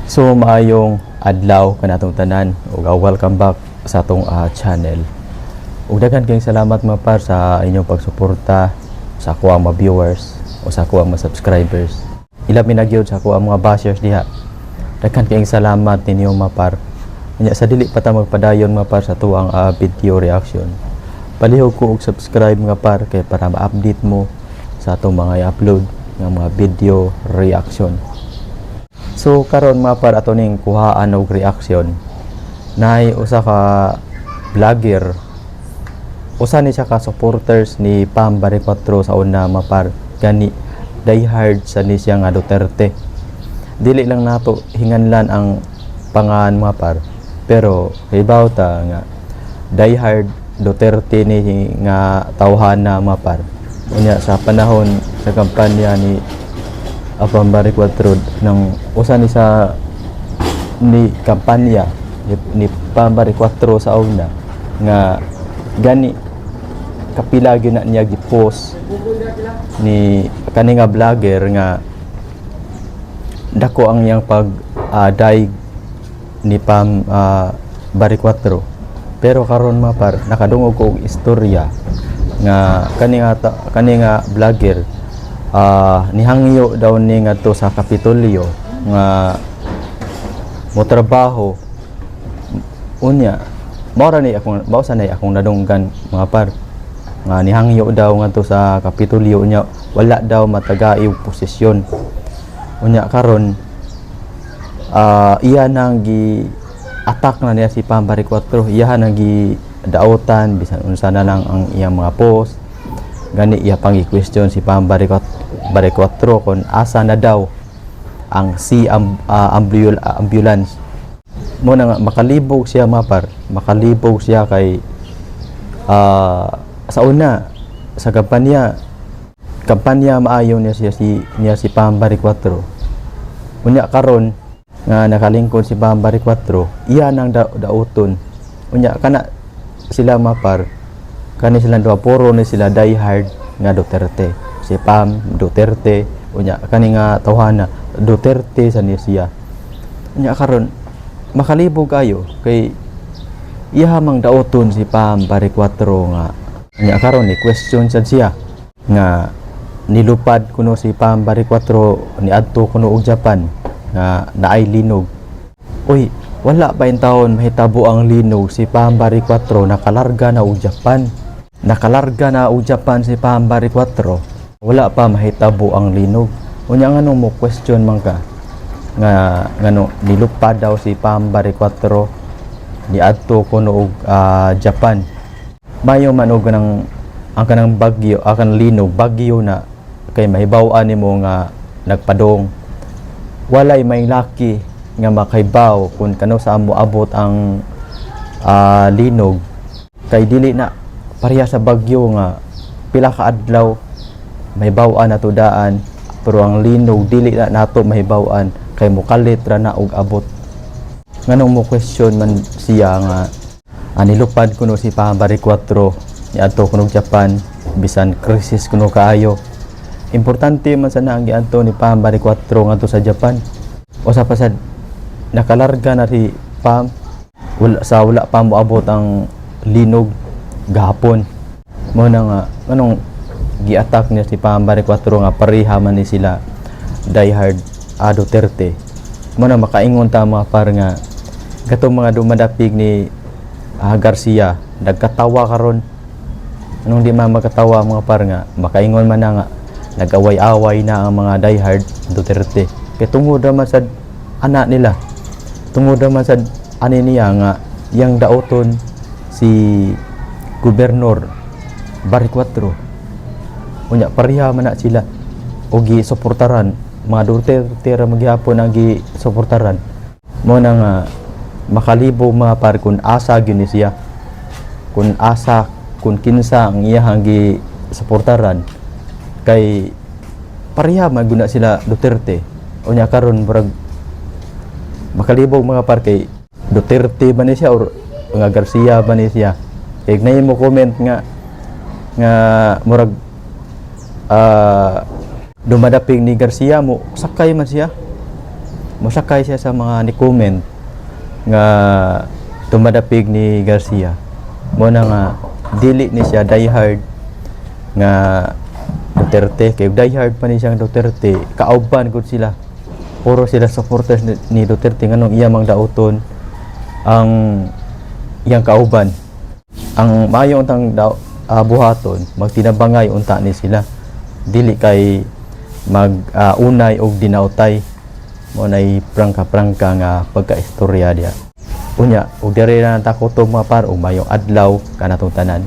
So maayong adlaw kanatong tanan ug welcome back sa atong channel. Ug daghan kayong salamat mga par sa inyong pagsuporta sa ako ang mga viewers o sa ako ang mga subscribers. Ilabi na gyud sa ako ang mga bashers diha. Daghan kayong salamat ninyo mga par. Nya sa dili pa ta magpadayon mga par sa tuang video reaction. Palihog ko og subscribe mga par kay para ma-update mo sa atong mga i-upload ng mga video reaction. So karon mga par ato ning kuhaan og reaction. Nay usa ka vlogger. Usa ni siya ka supporters ni Pam Baricotro sa una mga par. Gani diehard sa ni siya nga Duterte. Dili lang nato hinganlan ang pangan mga par. Pero hibaw ta nga diehard Duterte ni nga tawhana mga par. Unya sa panahon sa kampanya ni Pam Baricotro ng usa ni sa ni kampanya ni Pam Baricotro sa una nga gani kapila gyud na niya gi-post ni kani nga vlogger nga dako ang iyang pag daig ni Pam Baricotro. Pero karon mga par nakadungog ko og istorya nga kani nga vlogger nihangyo daw ni ngadto sa Kapitolyo nga mo trabaho unya mao ni akong nadunggan mga par nga nihangyo daw ngadto sa Kapitolyo unya wala daw matagay og posisyon unya karon iya nang gi attack na niya si Pam Baricotro, iya nang gi daotan bisan unsa na lang ang iyang mga post gani iya pang i-question si Pam Baricotro kung asa na daw ang ambulance mo na nga makalibog siya mapar makalibog siya kay sa una sa kampanya maayo niya si Pam Baricotro unya karon nga nakalingkod si Pam Baricotro iya nang daoton unya kana sila mapar kani sila duha puro ni sila diehard nga Duterte si Pam Duterte unya kani nga tawhana Duterte sa siya unya karon makalibog kayo kay iya mang daoton si Pam Baricotro nga unya karon ni question sad siya nga nilupad kuno si Pam Baricotro niadto kuno og Japan nga naay linog uy wala pa in taon mahitabo ang linog si Pam Baricotro nakalarga na og Japan si Pam Baricotro wala pa mahitabo ang linog unya ngano mo question man ka nga ngano nilupad daw si Pam Baricotro niadto kuno og Japan mayo man og ang kanang bagyo akan linog bagyo na kay mahibaw-an nimo nga nagpadong walay may laki nga makahibaw kung kano sa amo abot ang linog kay dili na pareha sa bagyo nga pila ka adlaw mahibaw-an nato daan pero ang linog dili na nato mahibaw-an kay mukalit ra na og abot nganong mo question man siya nga nilupad kuno si Pam Baricotro niadto kuno Japan bisan krisis kuno kaayo importante man sana ang giadto ni Pam Baricotro ngadto sa Japan usa pa sad nakalarga na si Pam wala pa moabot ang linog gahapon mo na nga anong gi-attack niya si Pam Baricotro nga pareha man ni sila diehard Duterte mo na makaingon ta mga par nga katong mga dumadapig ni Garcia nagkatawa karon anong di man magkatawa mga par nga makaingon man na nga nag-away-away na ang mga diehard Duterte kay tungod man sad anak nila tungod man sad ani niya nga yang daoton si Gobernador Baricotro unya pareha man na sila o gi-suportaran mga Duterte ra magyapon ang gi-suportaran mo na nga makalibog mga par kun asa gyud ni siya kun kinsa ang iyang gi-suportaran kay pareha man guna sila Duterte unya karon murag makalibog mga par kay Duterte ba ni siya or nga Garcia ba ni siya kay nay mo comment nga murag dumadaping ni Garcia mo sakay man siya mosakay siya sa mga ni comment nga tumadapig ni Garcia. Mo na nga dili ni siya diehard nga Duterte, kay diehard pa ni siyang Duterte, kauban gud sila, puro sila supporters ni Duterte, nganong iya mang dauton ang iyang kauban. Ang maayo untang buhaton, magtinabangay unta ni sila, dili kay mag unay og dinautay, mo nay prangka-prangka nga pagkaistorya diya. Unya, og diri na takotog mga par, og mayong adlaw kanatong tanan.